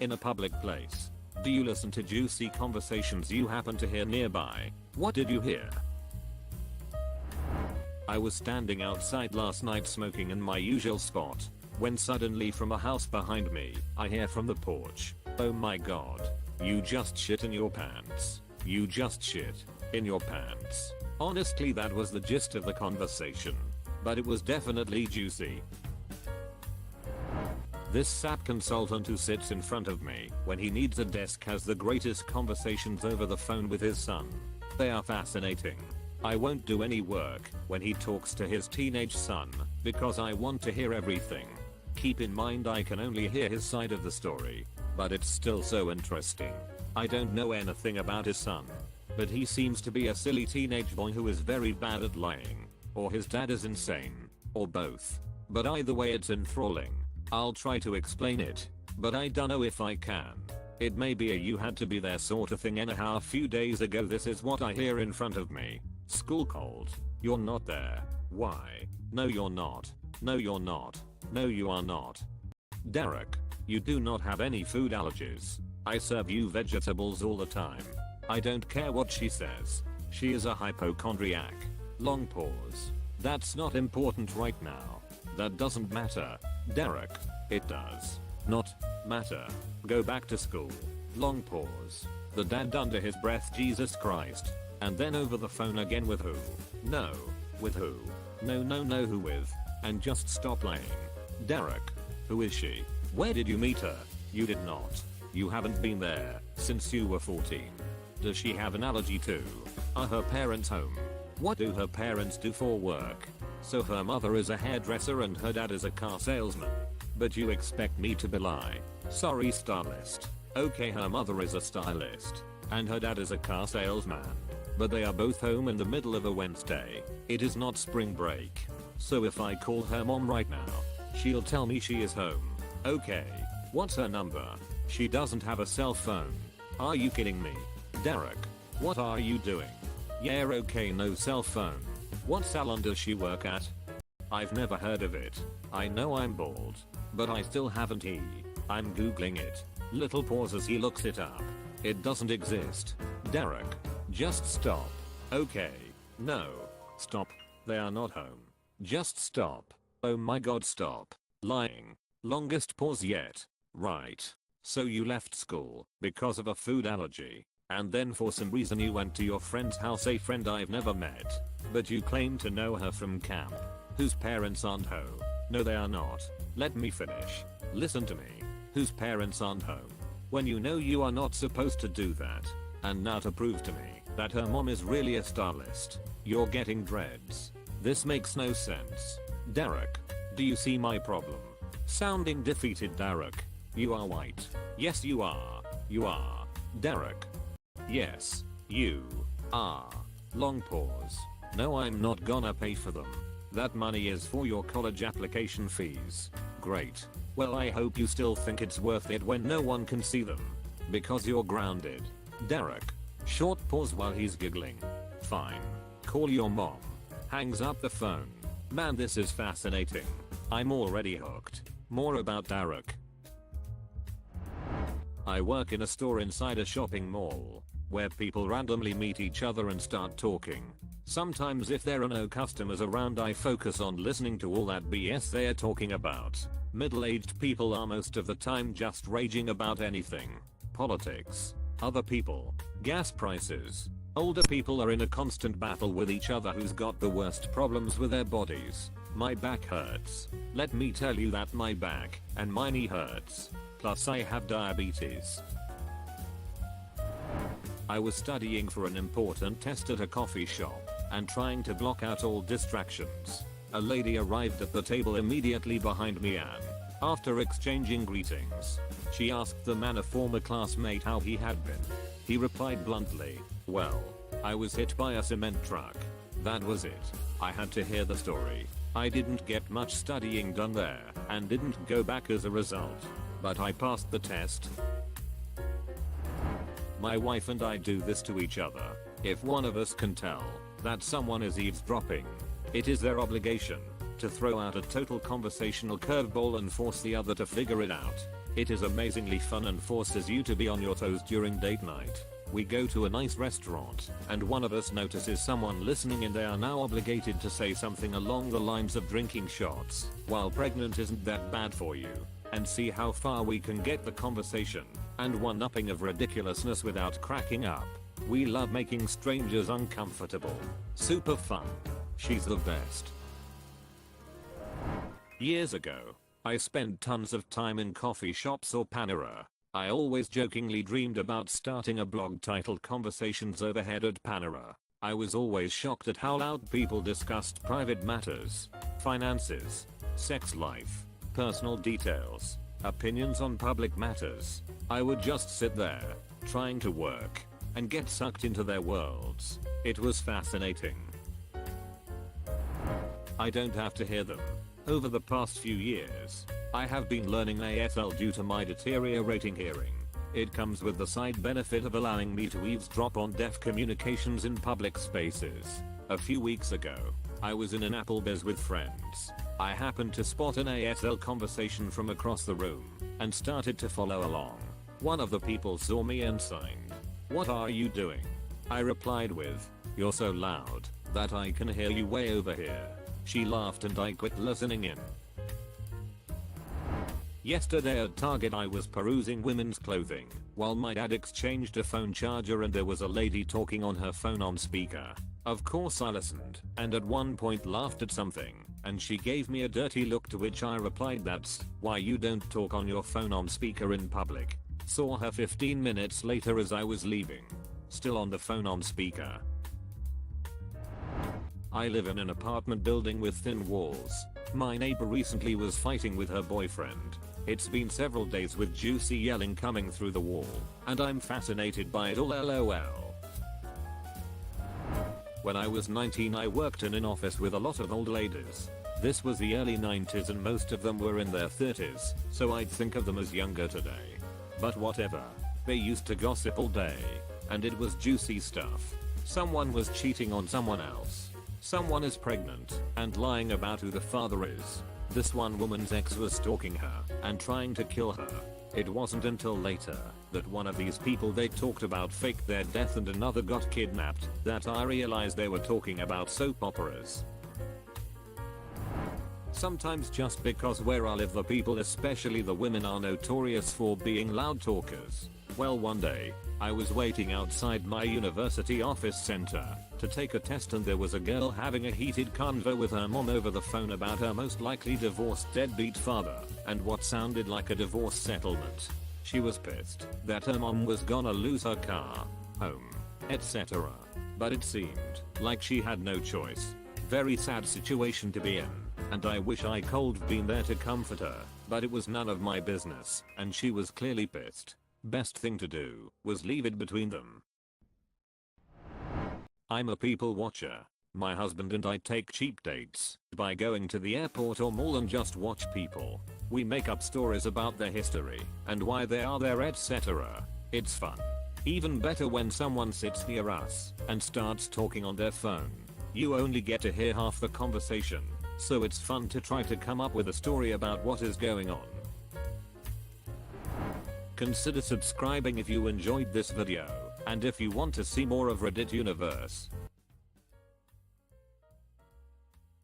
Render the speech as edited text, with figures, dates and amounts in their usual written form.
In a public place. Do you listen to juicy conversations you happen to hear nearby? What did you hear? I was standing outside last night smoking in my usual spot, when suddenly from a house behind me, I hear from the porch, "Oh my god. You just shit in your pants. You just shit in your pants." Honestly, that was the gist of the conversation. But it was definitely juicy. This SAP consultant who sits in front of me when he needs a desk has the greatest conversations over the phone with his son. They are fascinating. I won't do any work when he talks to his teenage son because I want to hear everything. Keep in mind I can only hear his side of the story, but it's still so interesting. I don't know anything about his son, but he seems to be a silly teenage boy who is very bad at lying, or his dad is insane, or both. But either way it's enthralling. I'll try to explain it, but I don't know if I can. It may be a you had to be there sort of thing. Anyhow, a few days ago this is what I hear in front of me. "School called. You're not there. Why? No you're not. No you're not. No you are not. Derek, you do not have any food allergies. I serve you vegetables all the time." I don't care what she says. She is a hypochondriac. Long pause. That's not important right now. That doesn't matter. Derek, it does not matter. Go back to school. Long pause. The dad under his breath, "Jesus Christ." And then over the phone again, "With who? No. With who? No, who with? And just stop lying. Derek, who is she? Where did you meet her? You did not. You haven't been there since you were 14. Does she have an allergy too? Are her parents home? What do her parents do for work?" So her mother is a hairdresser and her dad is a car salesman. But you expect me to belie? Sorry, stylist. Okay, her mother is a stylist and her dad is a car salesman. But they are both home in the middle of a Wednesday. It is not spring break. So if I call her mom right now, she'll tell me she is home. Okay. What's her number? She doesn't have a cell phone. Are you kidding me? Derek, what are you doing? Yeah, okay, no cell phone. What salon does she work at? I've never heard of it. I know I'm bald, but I still haven't. I'm googling it. Little pause as he looks it up. It doesn't exist. Derek, just stop. Okay. No. Stop. They are not home. Just stop. Oh my god, stop lying. Longest pause yet. Right. So you left school because of a food allergy, and then for some reason you went to your friend's house, a friend I've never met, but you claim to know her from camp, whose parents aren't home. No they are not. Let me finish. Listen to me. Whose parents aren't home. When you know you are not supposed to do that. And now to prove to me that her mom is really a stylist, you're getting dreads. This makes no sense. Derek, do you see my problem? Sounding defeated. Derek, you are white. Yes you are. You are. Derek. Yes, you are. Long pause. No, I'm not gonna pay for them. That money is for your college application fees. Great. Well, I hope you still think it's worth it when no one can see them. Because you're grounded. Derek. Short pause while he's giggling. Fine. Call your mom. Hangs up the phone. Man, this is fascinating. I'm already hooked. More about Derek. I work in a store inside a shopping mall, where people randomly meet each other and start talking. Sometimes if there are no customers around, I focus on listening to all that BS they are talking about. Middle-aged people are most of the time just raging about anything. Politics, other people, gas prices. Older people are in a constant battle with each other who's got the worst problems with their bodies. My back hurts. Let me tell you that my back and my knee hurts. Plus I have diabetes. I was studying for an important test at a coffee shop and trying to block out all distractions. A lady arrived at the table immediately behind me and, after exchanging greetings, she asked the man, a former classmate, how he had been. He replied bluntly, "Well, I was hit by a cement truck." That was it. I had to hear the story. I didn't get much studying done there and didn't go back as a result. But I passed the test. My wife and I do this to each other. If one of us can tell that someone is eavesdropping, it is their obligation to throw out a total conversational curveball and force the other to figure it out. It is amazingly fun and forces you to be on your toes during date night. We go to a nice restaurant, and one of us notices someone listening and they are now obligated to say something along the lines of drinking shots while pregnant isn't that bad for you, and see how far we can get the conversation, and one-upping of ridiculousness without cracking up. We love making strangers uncomfortable. Super fun. She's the best. Years ago, I spent tons of time in coffee shops or Panera. I always jokingly dreamed about starting a blog titled Conversations Overheard at Panera. I was always shocked at how loud people discussed private matters, finances, sex life, personal details, opinions on public matters. I would just sit there, trying to work, and get sucked into their worlds. It was fascinating. I don't have to hear them. Over the past few years, I have been learning ASL due to my deteriorating hearing. It comes with the side benefit of allowing me to eavesdrop on deaf communications in public spaces. A few weeks ago, I was in an Applebee's with friends. I happened to spot an ASL conversation from across the room, and started to follow along. One of the people saw me and signed, "What are you doing?" I replied with, "You're so loud that I can hear you way over here." She laughed and I quit listening in. Yesterday at Target I was perusing women's clothing, while my dad exchanged a phone charger and there was a lady talking on her phone on speaker. Of course I listened, and at one point laughed at something, and she gave me a dirty look, to which I replied, "That's why you don't talk on your phone on speaker in public." Saw her 15 minutes later as I was leaving, still on the phone on speaker. I live in an apartment building with thin walls. My neighbor recently was fighting with her boyfriend. It's been several days with juicy yelling coming through the wall, and I'm fascinated by it all, lol. When I was 19 I worked in an office with a lot of old ladies. This was the early 90s and most of them were in their 30s, so I'd think of them as younger today. But whatever. They used to gossip all day, and it was juicy stuff. Someone was cheating on someone else. Someone is pregnant and lying about who the father is. This one woman's ex was stalking her and trying to kill her. It wasn't until later that one of these people they talked about faked their death and another got kidnapped that I realized they were talking about soap operas. Sometimes just because where I live the people, especially the women, are notorious for being loud talkers. Well, one day, I was waiting outside my university office center to take a test and there was a girl having a heated convo with her mom over the phone about her most likely divorced deadbeat father and what sounded like a divorce settlement. She was pissed that her mom was gonna lose her car, home, etc. But it seemed like she had no choice. Very sad situation to be in, and I wish I could've been there to comfort her, but it was none of my business and she was clearly pissed. Best thing to do was leave it between them. I'm a people watcher. My husband and I take cheap dates by going to the airport or mall and just watch people. We make up stories about their history and why they are there, etc. It's fun. Even better when someone sits near us and starts talking on their phone. You only get to hear half the conversation, so it's fun to try to come up with a story about what is going on. Consider subscribing if you enjoyed this video, and if you want to see more of Reddit Universe,